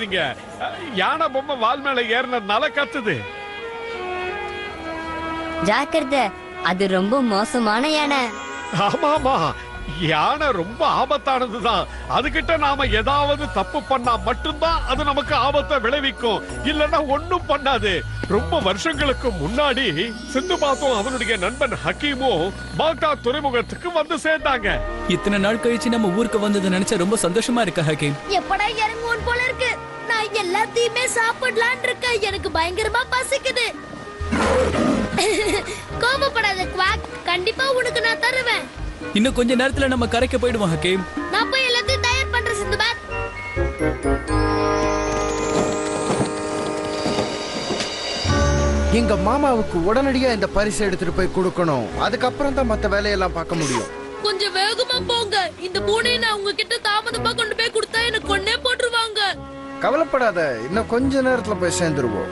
கவலைப்படாதீங்க. யானை பொம்மை வால் மேல ஏறினதுனால கத்துது. ஜாக்கிரதை, அது ரொம்ப மோசமான யானை. ஆமாமா, யானை ரொம்ப ஆபத்தானதுதான். அதுகிட்ட நாம ஏதாவது தப்பு பண்ணா மட்டும்தான் அது நமக்கு ஆபத்தை விளைவிக்கும், இல்லன்னா ஒண்ணும் பண்ணாது. ரொம்ப வருஷங்களுக்கு முன்னாடி சிந்துபாத்தும் அவனுடைய நண்பன் ஹக்கீமும் பாக்டா துறைமுகத்துக்கு வந்து சேர்ந்தாங்க. இத்தனை நாள் கழிச்சு நம்ம ஊருக்கு வந்தது நினைச்சா ரொம்ப சந்தோஷமா இருக்கு ஹக்கீம். எப்படா இறங்குவோம் போல இருக்கு. நான் எல்லாத்தையுமே சாப்பிடலான் இருக்கேன். எனக்கு பயங்கரமா பசிக்குது. கோபப்படாத குவாக், கண்டிப்பா உனக்கு நான் தருவேன். இன்னும் கொஞ்ச நேரத்துல நம்ம கரைக்கு போயிடுவோம் ஹக்கீம். நான் போய் எல்லாத்தையும் தயார் பண்றேன் சிந்துபாத். எங்க மாமாவுக்கு உடனடியா இந்த பரிசு எடுத்துட்டு போய் கொடுக்கணும். அதுக்கப்புறம் தான் மத்த வேலையெல்லாம் பார்க்க முடியும். கொஞ்சம் வேகமா போங்க. இந்த பூனையை நான் உங்ககிட்ட தாமதமா கொண்டு போய் கொடுத்தா எனக்கு கொன்னே போட்டுருவாங்க. கவலைப்படாத, இன்னும் கொஞ்ச நேரத்துல போய் சேர்ந்துருவோம்.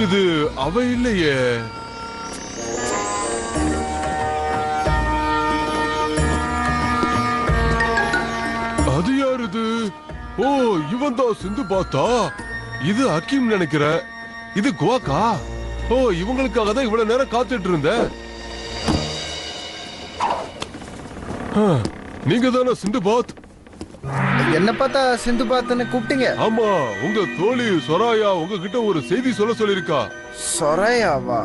இது அவ இல்லையே. அது யாரு இது? ஓ, இவன் தான் சிந்து பாத்தா. இது ஹக்கீம் நினைக்கிற. இது குவாக்கா. ஓ, இவங்களுக்காக தான் இவ்வளவு நேரம் காத்துட்டு இருந்தேன். நீங்க தானே சிந்து பாத்? என்ன பார்த்தா சிந்து பாத்துன்னு கூப்பிட்டீங்க? ஆமா, உங்க தோழி சொராயா உங்ககிட்ட ஒரு செய்தி சொல்லிருக்கா. சொரையாவா?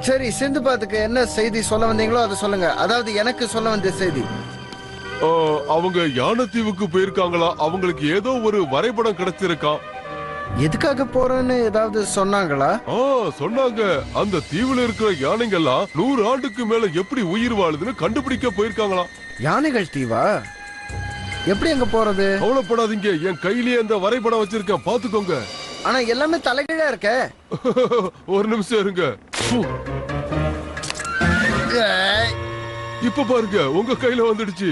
சரி, சிந்து பாத்துக்கு என்ன செய்தி சொல்ல வந்தீங்களோ அதை சொல்லுங்க. அதாவது எனக்கு சொல்ல வந்த செய்தி. அவங்க யானை தீவுக்கு போயிருக்காங்களா? அவங்களுக்கு ஏதோ ஒரு வரைபடம் கிடைச்சிருக்கா. எதுக்காக போறேன்னு ஏதாவது சொன்னாங்களா? சொன்னாங்க. அந்த தீவுல இருக்கிற யானைகள்லாம் 100 ஆண்டுக்கு மேல எப்படி உயிர் வாழுதுன்னு கண்டுபிடிக்க போயிருக்காங்களா. யானைகள் தீவா? எப்படி அங்க போறது? கவலைப்படாதீங்க, என் கையிலேயே அந்த வரைபடம் வச்சிருக்கேன், பாத்துக்கோங்க. ஆனா எல்லாமே தலைகீழா இருக்க. ஒரு நிமிஷம் இருங்க. இப்ப பாருங்க, உங்க கையில வந்துடுச்சு.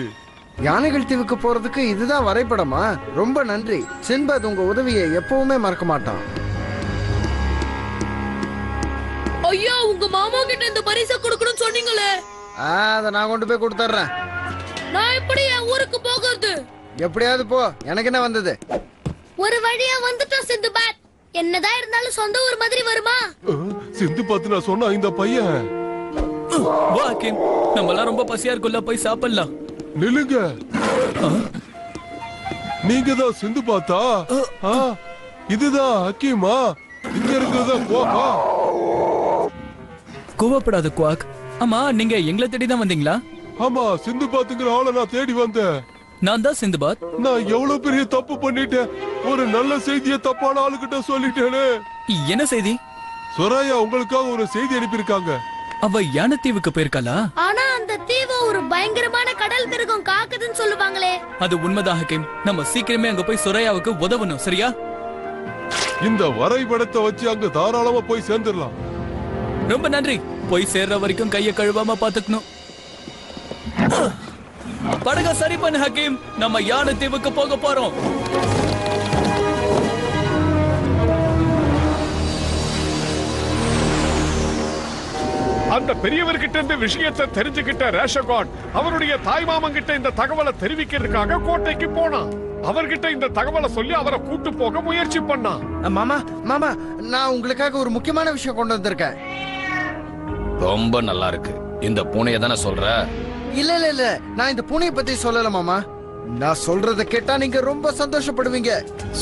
யானைகள் தீவுக்கு போறதுக்கு இதுதான் வரைபடமா? ரொம்ப நன்றி சின்பாத், உங்க உதவியை எப்பவுமே மறக்க மாட்டான். ஐயா, உங்க மாமா கிட்ட இந்த பரிசை கொடுக்கணும்னு சொன்னீங்களே. அதை நான் கொண்டு போய் கொடுத்துறேன். நான் எப்படி என் ஊருக்கு போகிறது? எப்படியாவது போ, எனக்கு என்ன வந்தது? ஒரு வழியா வந்துட்டோம் சிந்துபாத். என்னதான் இருந்தாலும் சொந்த ஊர் மாதிரி வருமா? சிந்து பாத்து நான் சொன்ன இந்த பையன். வா ஹக்கீம், நம்ம எல்லாம் ரொம்ப பசியா இருக்குல்ல, போய் சாப்பிடலாம். நில்லுங்க. நீங்க தான் சிந்து பாத்தா? இதுதான் ஹக்கீமா? இங்க இருக்கிறதா குவாக்கா? கோவப்படாத குவாக். ஆமா, நீங்க எங்களை தேடி தான் வந்தீங்களா? ஆமா, சிந்து பாத்துங்கிற ஆளை நான் தேடி வந்தேன். நான் தான் சிந்துபாத். நான் எவ்வளவு பெரிய தப்பு பண்ணிட்டேன். ஒரு நல்ல செய்தியை தப்பான ஆளுகிட்ட சொல்லிட்டேனே. என்ன செய்தி? சொராயா உங்களுக்காக ஒரு செய்தி அனுப்பியிருக்காங்க. அவ யானை தீவுக்கு போயிருக்காளா? ஆனா அந்த தீவு ஒரு பயங்கரமான கடல் மிருகம் காக்குதுன்னு சொல்லுவாங்களே. அது உண்மைதான் ஹக்கீம். நம்ம சீக்கிரமே அங்க போய் சொரையாவுக்கு உதவணும், சரியா? இந்த வரைபடத்தை வச்சு அங்க தாராளமா போய் சேர்ந்துடலாம். ரொம்ப நன்றி. போய் சேர்ற வரைக்கும் கைய கழுவாம பாத்துக்கணும். படக சரி பண்ணு ஹக்கீம், நம்ம யானை தீவுக்கு போக போறோம். அந்த பெரியவர்கிட்ட இருந்து விஷயத்தை தெரிஞ்சுக்கிட்ட ரேஷகான் அவருடைய தாய்மாமன் கிட்ட இந்த தகவலை தெரிவிக்கிறதுக்காக கோட்டைக்கு போனான். அவர்கிட்ட இந்த தகவலை சொல்லி அவரை கூட்டு போக முயற்சி பண்ணான். மாமா மாமா, நான் உங்களுக்காக ஒரு முக்கியமான விஷயம் கொண்டு வந்திருக்கேன். ரொம்ப நல்லா இருக்கு. இந்த பூனையை தானே சொல்ற? இல்ல இல்ல இல்ல, நான் இந்த பூனையை பத்தி சொல்லல மாமா. நான் சொல்றத கேட்டா நீங்க ரொம்ப சந்தோஷப்படுவீங்க.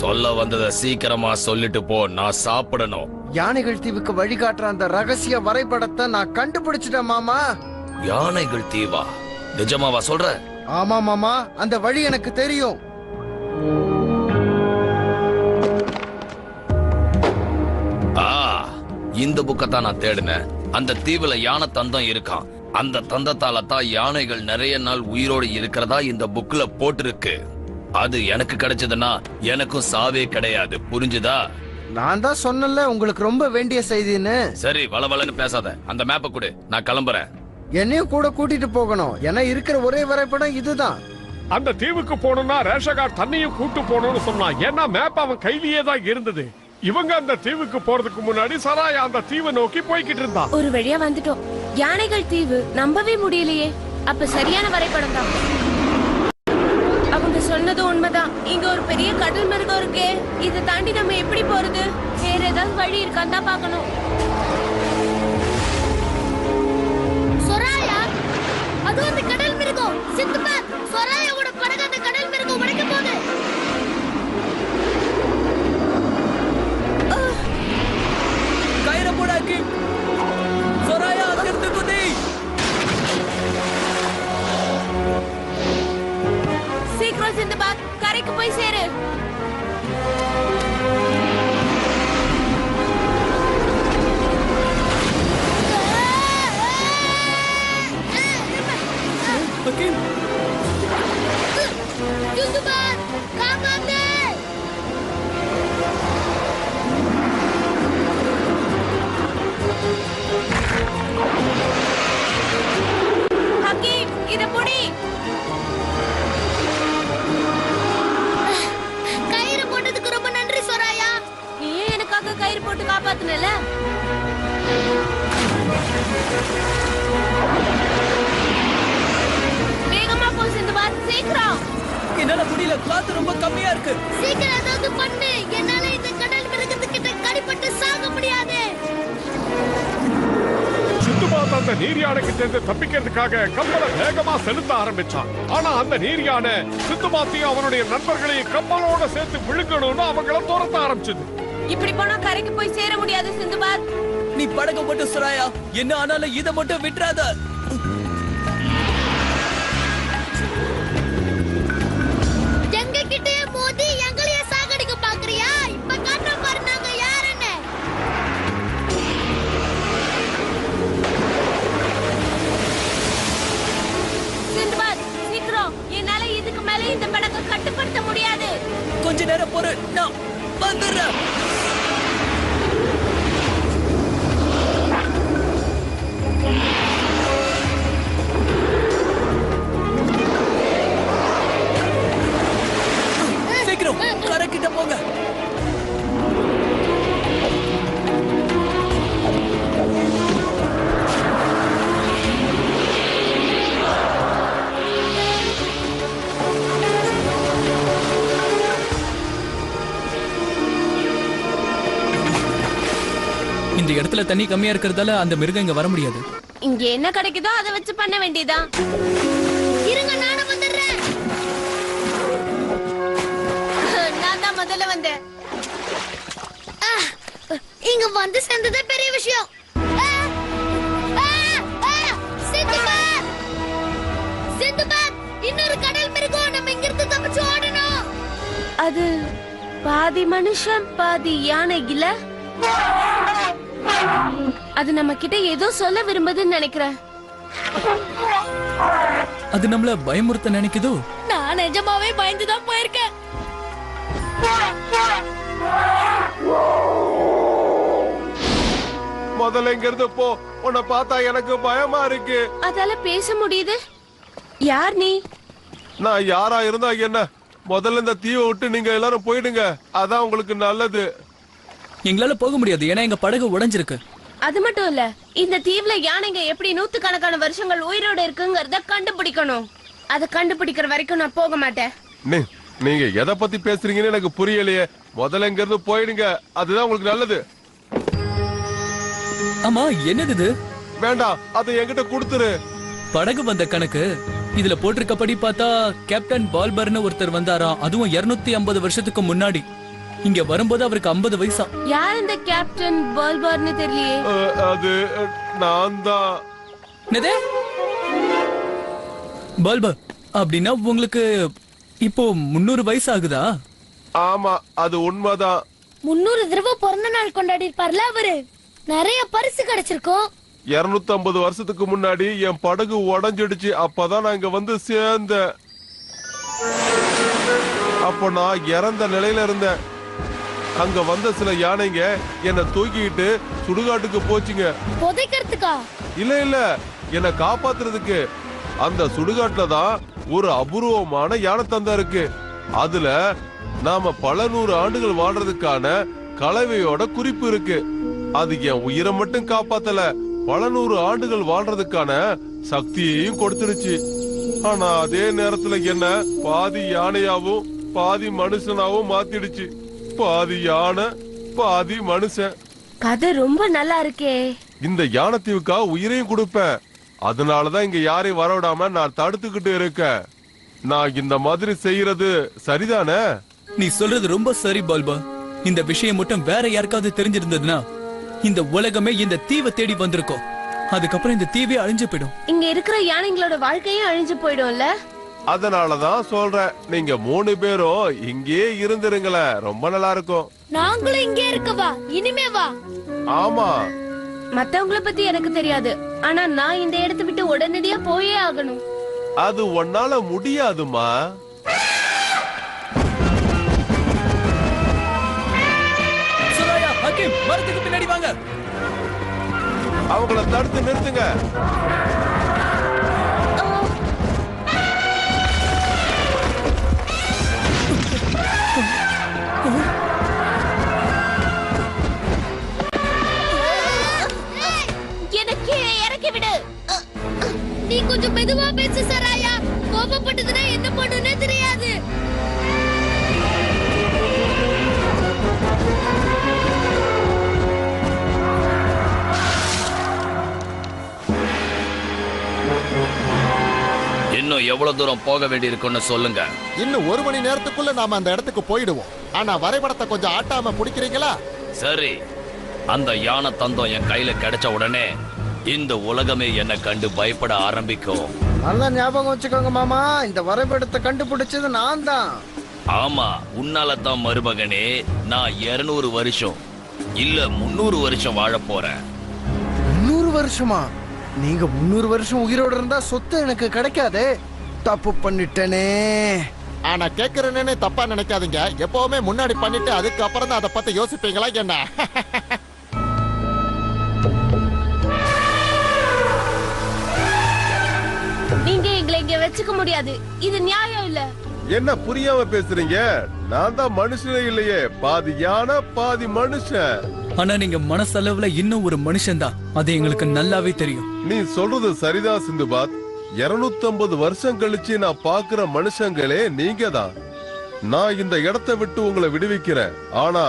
சொல்ல வந்ததை சீக்கிரமா சொல்லிட்டு போ, நான் சாப்பிடணும். யானைகள் தீவுக்கு வழிகாட்டுற அந்த ரகசிய வரைபடத்தை நான் கண்டுபிடிச்சிட்டேன் மாமா. யானைகள் தீவா? நிஜமாவா சொல்ற? ஆமா மாமா, அந்த வழி எனக்கு தெரியும். இந்த புக்கத்தான் நான் தேடினேன். அந்த தீவுல யானை தந்தம் இருக்கான். அந்த தந்தத்தால தான் யானைகள் நிறைய நாள் உயிரோடு இருக்கிறதா இந்த புக்ல போட்டிருக்கு. அது எனக்கு கிடைச்சதுன்னா எனக்கும் சாவே கிடையாது, புரிஞ்சுதா? நான் தான் சொன்னல உங்களுக்கு ரொம்ப வேண்டிய செய்தின்னு. சரி, வளவலன்னு பேசாத. அந்த மேப்பை கொடு, நான் கிளம்புறேன். என்னையும் கூட கூட்டிட்டு போகணும். ஏன்னா இருக்கிற ஒரே வரைபடம் இதுதான். அந்த தீவுக்கு போகணும்னா ரேஷகார் தன்னையும் கூட்டு போகணும்னு சொன்னான். ஏன்னா மேப் அவன் கையிலேயே தான் இருந்தது. இவங்க அந்த தீவுக்கு போறதுக்கு முன்னாடி சராயா அந்த தீவை நோக்கி போய்கிட்டு இருந்தா. ஒரு வழியா வந்துட்டோம். யானைகள் தீவு நம்பவே முடியலையே. அப்ப சரியான வரைபடம் தான். அவங்க சொன்னது உண்மைதான். இங்க ஒரு பெரிய கடல் மிருகம் இருக்கே, இதை தாண்டி நம்ம எப்படி போறது? வேற ஏதாவது வழி இருக்கான்னு தான் பார்க்கணும். சொராயா, அது அந்த கடல் மிருகம். சிந்துபாத், சொராயாவோட படகு அந்த கடல் மிருகம் உடைக்க போகுது. கயிறை போடாக்கி சொராயா அங்கிருந்து குதி. சீக்கிரம் சிந்துபாத், கரைக்கு போய் சேரு. ஹக்கீம், சிந்துபாத், காப்பாத்து. ஹக்கீம், இத புடி. கயிறு போட்டதுக்கு ரொம்ப நன்றி சொராயா. நீயே எனக்காக கயிறு போட்டு காப்பாத்துனல. வேகமா போ சிந்துபாத், சீக்கிரம். என்னால முடியல, காத்து ரொம்ப கம்மியா இருக்கு. சீக்கிரம் ஏதாவது பண்ணு. என்னால இந்த கடல் மிருகத்துக்கிட்ட கடிப்பட்டு சாக முடியாது. சிந்துபாத் அந்த நீர் யானை கிட்ட இருந்து தப்பிக்கிறதுக்காக கப்பலை வேகமா செலுத்த ஆரம்பிச்சான். ஆனா அந்த நீர் யானை சிந்துபாத்தையும் அவனுடைய நண்பர்களையும் கப்பலோட சேர்த்து விழுங்கணும்னு அவங்கள துரத்த ஆரம்பிச்சது. இப்படி போனா கரைக்கு போய் சேர முடியாது சிந்துபாத். நீ படகு மட்டும் சொராயா, என்ன ஆனாலும் இதை மட்டும் விட்டுறாத. எங்க கிட்டே மோதி எங்களையே சாகடிக்க பாக்குறியா? இப்ப காட்ட பாரு நாங்க யாருன்னு. சிந்துபாத், சீக்கிரம். என்னால இதுக்கு மேல இந்த படகை கட்டுப்படுத்த முடியாது. கொஞ்ச நேரம் பொறு, நான் வந்துடுறேன். சீக்கிரம் கரைக்கிட்ட போங்க. இந்த இடத்துல தண்ணி கம்மியா இருக்கிறதால அந்த மிருகம் இங்க வர முடியாது. இங்க என்ன கிடைக்குதோ அதை வச்சு பண்ண வேண்டியதான். இருங்க, நானும் வந்துடுறேன். நான் தான் முதல்ல வந்தேன். இங்க வந்து சேர்ந்ததே பெரிய விஷயம். சிந்துபாத், சிந்துபாத், இன்னொரு கடல் மிருகம். நம்ம இங்க இருந்து தப்பிச்சு ஓடணும். அது பாதி மனுஷன் பாதி யானை இல்ல? அது நம்ம கிட்ட ஏதோ சொல்ல விரும்புதுன்னு நினைக்கிறேன். அது நம்மள பயமுறுத்த நினைக்குதோ? நான் நிஜமாவே பயந்துதான் போயிருக்கேன். முதல்ல இங்க இருந்து போ. உன்னை பார்த்தா எனக்கு பயமா இருக்கு. அதால பேச முடியுது. யார் நீ? நான் யாரா இருந்தா என்ன? முதல்ல இந்த தீவை விட்டு நீங்க எல்லாரும் போயிடுங்க. அதான் உங்களுக்கு நல்லது. எங்களால போக முடியாது, ஏன்னா எங்க படகு உடைஞ்சிருக்கு. அது மட்டும் இல்ல, இந்த தீவுல யானைங்க எப்படி நூத்துக்கணக்கான வருஷங்கள் உயிரோட இருக்குங்கறத கண்டுபிடிக்கணும். அத கண்டுபிடிக்கிற வரைக்கும் நான் போக மாட்டேன். நீங்க எதை பத்தி பேசுறீங்கன்னு எனக்கு புரியலையே. முதல்ல இங்க இருந்து போயிடுங்க. அதுதான் உங்களுக்கு நல்லது. ஆமா, என்னது இது? வேண்டாம், அதை என்கிட்ட கொடுத்துரு. படகு வந்த கணக்கு இதுல போட்டிருக்கப்படி பார்த்தா கேப்டன் பால்பர்னு ஒருத்தர் வந்தாராம். அதுவும் 250 வருஷத்துக்கு முன்னாடி. இங்க வரும்போது அவருக்கு 50 வயசா. யார் இந்த கேப்டன் பால்பர்னு தெரியலையே. அது நான் தான். என்னது? பால்பர் அப்படின்னா உங்களுக்கு இப்போ 300 வயசு ஆகுதா? ஆமா, அது உண்மைதான். 300 தடவை பிறந்த நாள் கொண்டாடி இருப்பார்ல அவரு. நிறைய பரிசு கிடைச்சிருக்கோம். 250 வருஷத்துக்கு முன்னாடி என் படகு உடைஞ்சிடுச்சு. அப்பதான் நான் இங்க வந்து சேர்ந்தேன். அப்ப நான் இறந்த நிலையில இருந்தேன். அங்க வந்த சில யானைங்க என்ன தூக்கிட்டு சுடுகாட்டுக்கு போச்சுங்க. புதைக்கிறதுக்கா? இல்ல, என்ன காப்பாத்துறதுக்கு. அந்த சுடுகாட்டுல தான் ஒரு அபூர்வமான யானை தந்தா இருக்கு. அதுல நாம பல 100 ஆண்டுகள் வாழ்றதுக்கான கலவையோட குறிப்பு இருக்கு. அது என் உயிரை மட்டும் காப்பாத்தல, பல 100 ஆண்டுகள் வாழ்றதுக்கான சக்தியையும் கொடுத்துருச்சு. ஆனா அதே நேரத்துல என்ன பாதி யானையாவும் பாதி மனுஷனாவும் மாத்திடுச்சு. பாதி யானை பாதி மனுஷன். கதை ரொம்ப நல்லா இருக்கே. இந்த யானத்தீவுக்கா உயிரையும் கொடுப்பேன். அதனாலதான் இங்க யாரையும் வரவிடாம நான் தடுத்துக்கிட்டு இருக்கேன். நான் இந்த மாதிரி செய்யறது சரிதானே? நீ சொல்றது ரொம்ப சரி பால்பா. இந்த விஷயம் மட்டும் வேற யாருக்காவது தெரிஞ்சிருந்ததுன்னா இந்த உலகமே இந்த தீவை தேடி வந்திருக்கும். அதுக்கப்புறம் இந்த தீவே அழிஞ்சு போயிடும். இங்க இருக்கிற யானைங்களோட வாழ்க்கையும் அழிஞ்சு போயிடும்ல. அதனாலதான் சொல்றேன், நீங்க 3 பேரும் இங்கே இருந்துருங்களேன். ரொம்ப நல்லா இருக்கும். நாங்களும் இங்கே இருக்கவா? இனிமே வா. ஆமா, மத்தவங்கள பத்தி எனக்கு தெரியாது. ஆனா நான் இந்த இடத்தை விட்டு உடனடியா போயே ஆகணும். அது உன்னால முடியாதுமா. சுராயா, ஹக்கீம், மரத்துக்கு பின்னாடி வாங்க. அவங்கள தடுத்து நிறுத்துங்க. எனக்கு இறக்கி விடு. நீ கொஞ்சம் மெதுவா பேசு சராயா. கோபப்பட்டதுன்னா என்ன பண்ணுனே தெரியாது. இன்னும் எவ்வளவு தூரம் போக வேண்டியிருக்குன்னு சொல்லுங்க. இன்னும் 1 மணி நேரத்துக்குள்ள நாம அந்த இடத்துக்கு போயிடுவோம். ஆனா வரைபடத்தை கொஞ்சம் ஆட்டாம பிடிக்கிறீங்களா? சரி, அந்த யானை தந்தம் என் கையில கிடைச்ச உடனே இந்த உலகமே என்னை கண்டு பயப்பட ஆரம்பிக்கும். நல்லா ஞாபகம் வச்சுக்கோங்க மாமா, இந்த வரைபடத்தை கண்டுபிடிச்சது நான் தான். ஆமா, உன்னால தான் மருமகனே. நான் 200 வருஷம் இல்ல 300 வருஷம் வாழ போறேன். 300 வருஷமா? நீங்க 300 வருஷம் உயிரோட இருந்தா சொத்து எனக்கு கிடைக்காதே. தப்பு பண்ணிட்டேனே. ஆனா கேக்குறேன்னு தப்பா நினைக்காதீங்க. எப்பவுமே முன்னாடி பண்ணிட்டு அதுக்கப்புறம் தான் அதை பத்தி யோசிப்பீங்களா என்ன? நீங்க எங்களை இங்க வச்சுக்க முடியாது. இது நியாயம் இல்ல. என்ன புரியாம பேசுறீங்க? நான் தான் மனுஷனே இல்லையே. பாதி யானை பாதி மனுஷன். ஆனா நீங்க மனசளவுல இன்னும் ஒரு மனுஷன் தான். அது எங்களுக்கு நல்லாவே தெரியும். நீ சொல்றது சரிதான் சிந்துபாத். 250 வருஷம் கழிச்சு நான் பாக்குற மனுஷங்களே நீங்க தான். நான் இந்த இடத்தை விட்டு உங்களை விடுவிக்கிறேன். ஆனா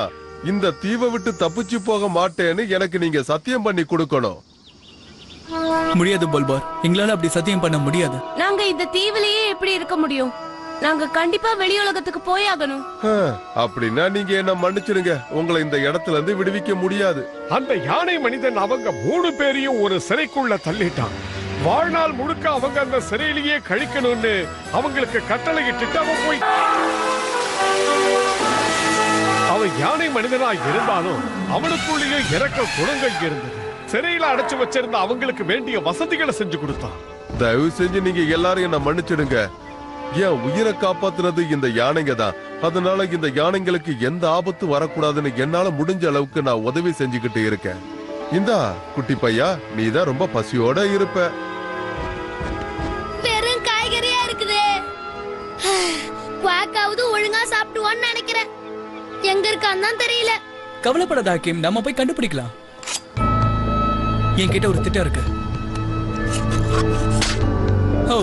இந்த தீவை விட்டு தப்பிச்சு போக மாட்டேன்னு எனக்கு நீங்க சத்தியம் பண்ணி கொடுக்கணும். முடியாது பால்பார், எங்களால அப்படி சத்தியம் பண்ண முடியாது. நாங்க இந்த தீவிலேயே எப்படி இருக்க முடியும்? நாங்க கண்டிப்பா வெளி உலகத்துக்கு போயாகணும். அப்படின்னா நீங்க என்ன மன்னிச்சிடுங்க. உங்களை இந்த இடத்துல இருந்து விடுவிக்க முடியாது. அந்த யானை மனிதன் அவங்க 3 பேரையும் ஒரு சிறைக்குள்ள தள்ளிட்டான். வாழ்நாள் முழுக்க அவங்க அந்த சிறையிலேயே கழிக்கணும்னு அவங்களுக்கு கட்டளையிட்டு அவன் போய். அவன் யானை மனிதனா இருந்தாலும் அவனுக்குள்ளேயும் இறக்க குணங்கள் இருந்தது. சிறையில அடைச்சு வச்சிருந்த அவங்களுக்கு வேண்டிய வசதிகளை செஞ்சு கொடுத்தான். தயவு செஞ்சு நீங்க எல்லாரும் என்ன மன்னிச்சிடுங்க. என் உயிரை காப்பாத்துனது இந்த யானைங்க தான். அதனால இந்த யானைங்களுக்கு எந்த ஆபத்து வரக்கூடாதுன்னு என்னால முடிஞ்ச அளவுக்கு நான் உதவி செஞ்சுக்கிட்டு இருக்கேன். இந்தா குட்டி பையா, நீதான் ரொம்ப பசியோட இருப்ப. வெறும் காய்கறியா இருக்குது. குவாக்காவது ஒழுங்கா சாப்பிடுவான்னு நினைக்கிறேன். எங்க இருக்கான்னு தான் தெரியல. கவலைப்படாத ஹக்கீம், நம்ம போய் கண்டுபிடிக்கலாம். என்கிட்ட ஒரு திட்டம் இருக்கு. ஓ,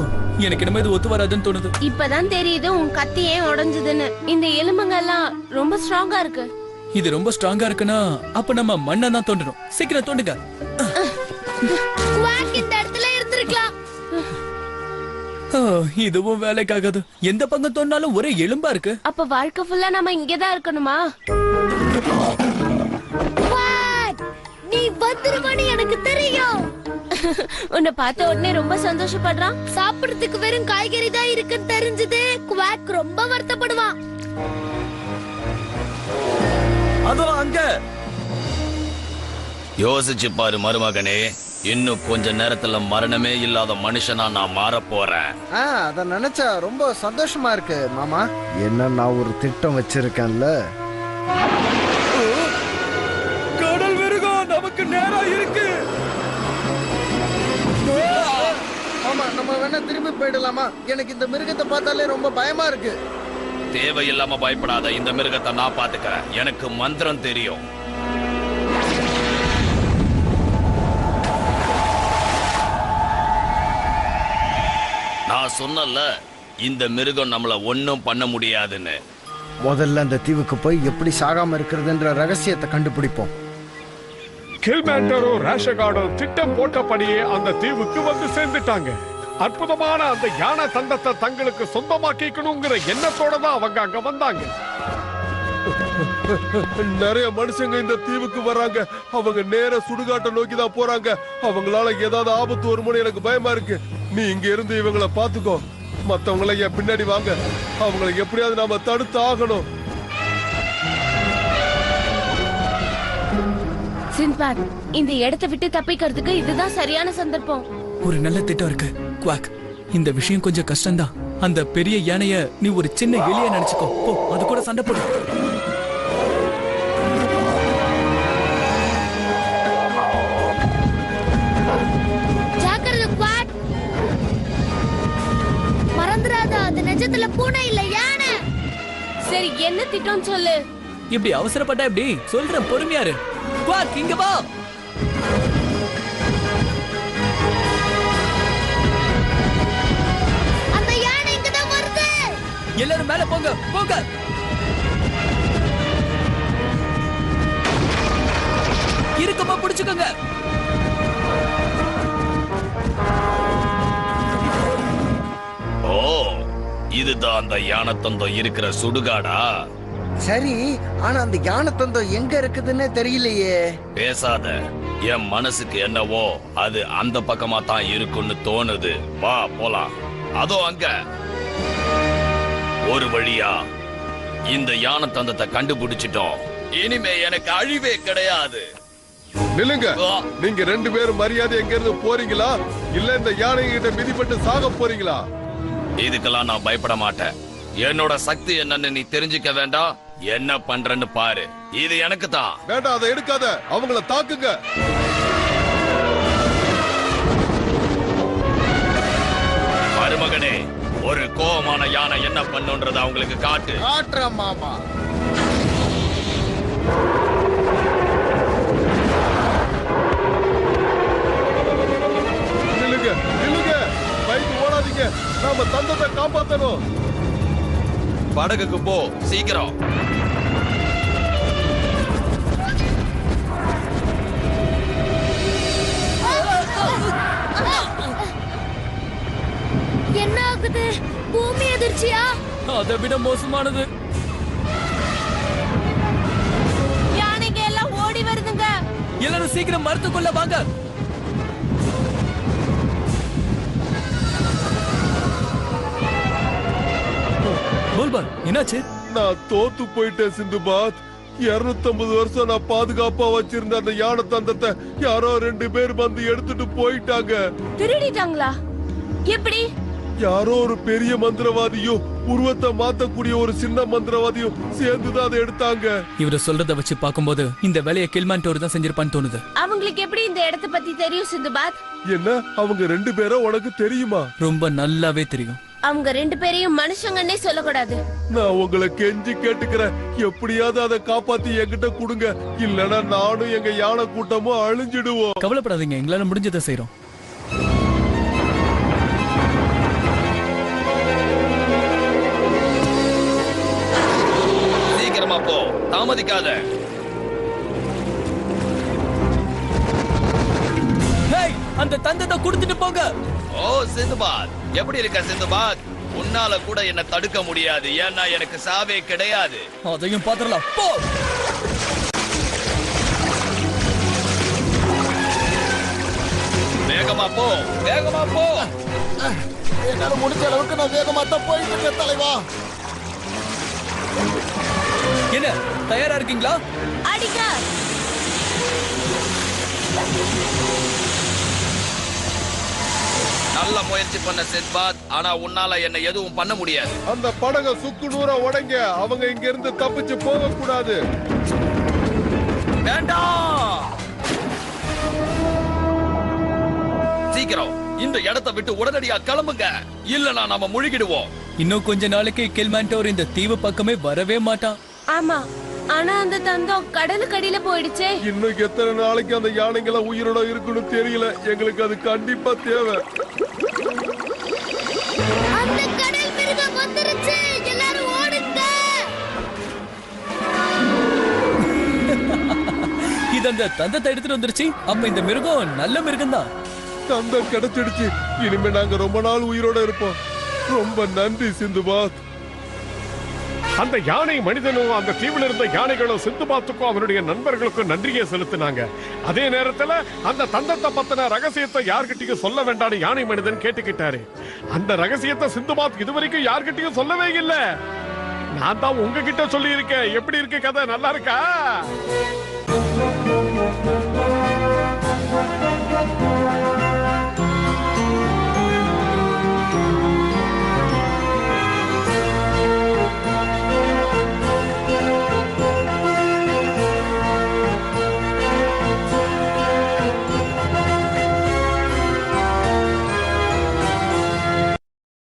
எனக்கு என்னமோ இது ஒத்து வராதுன்னு தோணுது. இப்பதான் தெரியுது உன் கத்தி ஏன் உடைஞ்சதுன்னு. இந்த எலும்புங்க எல்லாம் ரொம்ப ஸ்ட்ராங்கா இருக்கு. இது ரொம்ப ஸ்ட்ராங்கா இருக்குன்னா அப்ப நம்ம மண்ணை தான் தோண்டணும். சீக்கிரம் தோண்டுங்க. குவாக் இந்த இடத்துல இருந்திருக்கலாம். ஓ, இதுவும் வேலைக்காகாது. எந்த பக்கம் தோண்டினாலும் ஒரே எலும்பா இருக்கு. அப்ப வாழ்க்கை ஃபுல்லா நம்ம இங்கதான் இருக்கணுமா? குவாக், நீ வந்துருவான்னு எனக்கு தெரியும். உன்னை பார்த்த உடனே ரொம்ப சந்தோஷப்படுறான். சாப்பிடுறதுக்கு வெறும் காய்கறி தான் இருக்குன்னு தெரிஞ்சது குவாக் ரொம்ப வருத்தப்படுவான். அதோ அங்க. யோசிச்சு பாரு மருமகனே. இன்னும் கொஞ்ச நேரத்துல மரணமே இல்லாத மனுஷனா நான் மாற போறேன். அத நினைச்சா ரொம்ப சந்தோஷமா இருக்கு மாமா. என்ன நான் ஒரு திட்டம் வச்சிருக்கேன்ல. கடல் மிருகம் நமக்கு நேரா இருக்கு. ஆமா, நம்ம வேணா திரும்பி போயிடலாமா? எனக்கு இந்த மிருகத்தை பார்த்தாலே ரொம்ப பயமா இருக்கு. தேவையில்லாம பயப்படாத. இந்த மிருகத்தை நான் பாத்துக்கிறேன். எனக்கு மந்திரம் தெரியும். நான் சொன்னல இந்த மிருகம் நம்மள ஒண்ணும் பண்ண முடியாதுன்னு. முதல்ல அந்த தீவுக்கு போய் எப்படி சாகாம இருக்கிறதுன்ற ரகசியத்தை கண்டுபிடிப்போம். கில்மேண்டரும் ரேஷகார்டும் திட்டம் போட்டபடியே அந்த தீவுக்கு வந்து சேர்ந்துட்டாங்க. அற்புதமான அந்த யானை தந்தத்தை தங்களுக்கு சொந்தமாக்கிக்கணுங்கிற எண்ணத்தோட தான் அவங்க அங்க வந்தாங்க. நிறைய மனுஷங்க இந்த தீவுக்கு வர்றாங்க. அவங்க நேர சுடுகாட்டை நோக்கி தான் போறாங்க. அவங்களால ஏதாவது ஆபத்து வருமோன்னு எனக்கு பயமா இருக்கு. நீ இங்க இருந்து இவங்களை பாத்துக்கோ. மத்தவங்களை என் பின்னாடி வாங்க. அவங்களை எப்படியாவது நாம தடுத்து ஆகணும். சிந்த்பாத், இந்த இடத்தை விட்டு தப்பிக்கிறதுக்கு இதுதான் சரியான சந்தர்ப்பம். ஒரு நல்ல திட்டம் இருக்கு குவாக். இந்த விஷயம் கொஞ்சம் கஷ்டம்தான். அந்த பெரிய யானைய நீ ஒரு சின்ன எலிய நினைச்சுக்கோ. போ, அது கூட சண்டை போடு. ஜாக்கிரதை குவாட். மறந்துடாத, அது நிஜத்துல பூனை இல்ல யானை. சரி, என்ன திட்டம் சொல்லு. இப்படி அவசரப்பட்டா எப்படி? சொல்றேன், பொறுமையாரு. குவாக், இங்க வா. அந்த யானை இங்கதான் வருது. எல்லாரும் மேல போங்க, போங்க. இறுக்கமா பிடிச்சுக்கோங்க. ஓ, இதுதான் அந்த யானை தந்தம் இருக்கிற சுடுகாடா? சரி, ஆனா அந்த யானை தந்தம் எங்க இருக்குதுன்னு தெரியலையே. பேசாத. என் மனசுக்கு என்னவோ அது அந்த பக்கமா தான் இருக்குன்னு தோணுது. வா போலாம். அதோ அங்க. ஒரு வழியா இந்த யானை தந்தத்தை கண்டுபிடிச்சிட்டோம். இனிமே எனக்கு அழிவே கிடையாது. நில்லுங்க. ஆ. நீங்க 2 பேரும் மரியாதை எங்க இருந்து போறீங்களா இல்ல இந்த யானை கிட்ட மிதிப்பட்டு சாக போறீங்களா? இதுக்கெல்லாம் நான் பயப்பட மாட்டேன். என்னோட சக்தி என்னன்னு நீ தெரிஞ்சுக்க வேண்டாம். என்ன பண்றேன்னு பாரு. இது எனக்கு தான். வேண்டாம், அதை எடுக்காத. அவங்கள தாக்குங்க. மருமகனே, ஒரு கோவமான யானை என்ன பண்ணுன்றத அவங்களுக்கு காட்டு. காட்டுறேன் மாமா. நில்லுங்க, நில்லுங்க. பைக்கு ஓடாதீங்க. நாம தந்தத்தை காப்பாத்தணும். படகுக்கு போ சீக்கிரம். என்ன ஆகுது? பூமி அதிர்ச்சியா? அதை விட மோசமானது. யானைங்க எல்லாம் ஓடி வருதுங்க. எல்லாரும் சீக்கிரம் மரத்துக்குள்ள வாங்க. போல்பால், என்னாச்சு? நான் தோத்து போயிட்டேன் சிந்துபாத். 250 வருஷம் நான் பாதுகாப்பா வச்சிருந்த அந்த யானை தந்தத்தை யாரோ 2 பேர் வந்து எடுத்துட்டு போயிட்டாங்க. திருடிட்டாங்களா? எப்படி? யாரோ ஒரு பெரிய மந்திரவாதியும் உருவத்தை மாத்தக்கூடிய ஒரு சின்ன மந்திரவாதியும் சேர்ந்துதான் அதை எடுத்தாங்க. இவர சொல்றத வச்சு பாக்கும்போது இந்த வேலையை கில்மாண்டோர் தான் செஞ்சிருப்பான்னு தோணுது. அவங்களுக்கு எப்படி இந்த இடத்தை பத்தி தெரியும் சிந்துபாத்? என்ன, அவங்க 2 பேரும் உனக்கு தெரியுமா? ரொம்ப நல்லாவே தெரியும். அவங்க 2 பேரையும் மனுஷங்கன்னே சொல்லக்கூடாது. நான் உங்களை கெஞ்சி கேட்டுக்கிறேன். எப்படியாவது அதை காப்பாத்தி என்கிட்ட கொடுங்க. இல்லனா நானும் எங்க யானை கூட்டமும் அழிஞ்சிடுவோம். கவலைப்படாதீங்க, எங்களால முடிஞ்சதை செய்யறோம். சீக்கிரமா போ, தாமதிக்காத. ஹேய், அந்த தந்தத்தை கொடுத்துட்டு போங்க. ஓ சிந்துபாத், எப்படி இருக்க சிந்துபாத்? உன்னால கூட என்ன தடுக்க முடியாது. ஏன்னா எனக்கு சாவே கிடையாது. அதையும் பாத்துறலாம். போ. வேகமா போ, வேகமா போ. என்னால முடிஞ்ச அளவுக்கு நான் வேகமா தான் போயிட்டு இருக்கேன் தலைவா. என்ன, தயாரா இருக்கீங்களா? அடிக்க. நல்ல முயற்சி பண்ண சிந்துபாத். ஆனா உன்னால என்ன எதுவும் பண்ண முடியாது. அந்த படகை சுக்கு நூறா உடைங்க. அவங்க இங்க இருந்து தப்பிச்சு போக கூடாது. வேண்டாம். சீக்கிரம் இந்த இடத்தை விட்டு உடனடியா கிளம்புங்க. இல்லனா நாம முழுகிடுவோம். இன்னும் கொஞ்ச நாளைக்கு கில்மாண்டோர் இந்த தீவு பக்கமே வரவே மாட்டான். ஆமா, ஆனா அந்த தந்தம் கடலுக்கு அடியில போயிடுச்சே. இன்னும் எத்தனை நாளைக்கு அந்த யானைங்கள உயிரோட இருக்குன்னு தெரியல. எங்களுக்கு அது கண்டிப்பா தேவை. அந்த கடல் மிருகம் வந்துருச்சு, எல்லாரும் ஓடுங்க. இது அந்த தந்தத்தை எடுத்துட்டு வந்துருச்சு. அப்ப இந்த மிருகம் நல்ல மிருகம் தான். தந்தம் கிடைச்சிடுச்சு. இனிமே நாங்க ரொம்ப நாள் உயிரோட இருப்போம். ரொம்ப நன்றி சிந்துபாத். அந்த யானை மனிதனும் அந்த தீவில் இருந்த யானைகளும் சிந்துபாத்துக்கும் அவனுடைய நண்பர்களுக்கும் நன்றியை செலுத்தினாங்க. அதே நேரத்துல அந்த தந்தத்தை பத்தின ரகசியத்தை யார்கிட்டயும் சொல்ல வேண்டாம்னு யானை மனிதன் கேட்டுக்கிட்டாரு. அந்த ரகசியத்தை சிந்துபாத் இதுவரைக்கும் யார்கிட்டயும் சொல்லவே இல்லை. நான் தான் உங்ககிட்ட சொல்லி இருக்கேன். எப்படி இருக்கு கதை? நல்லா இருக்கா?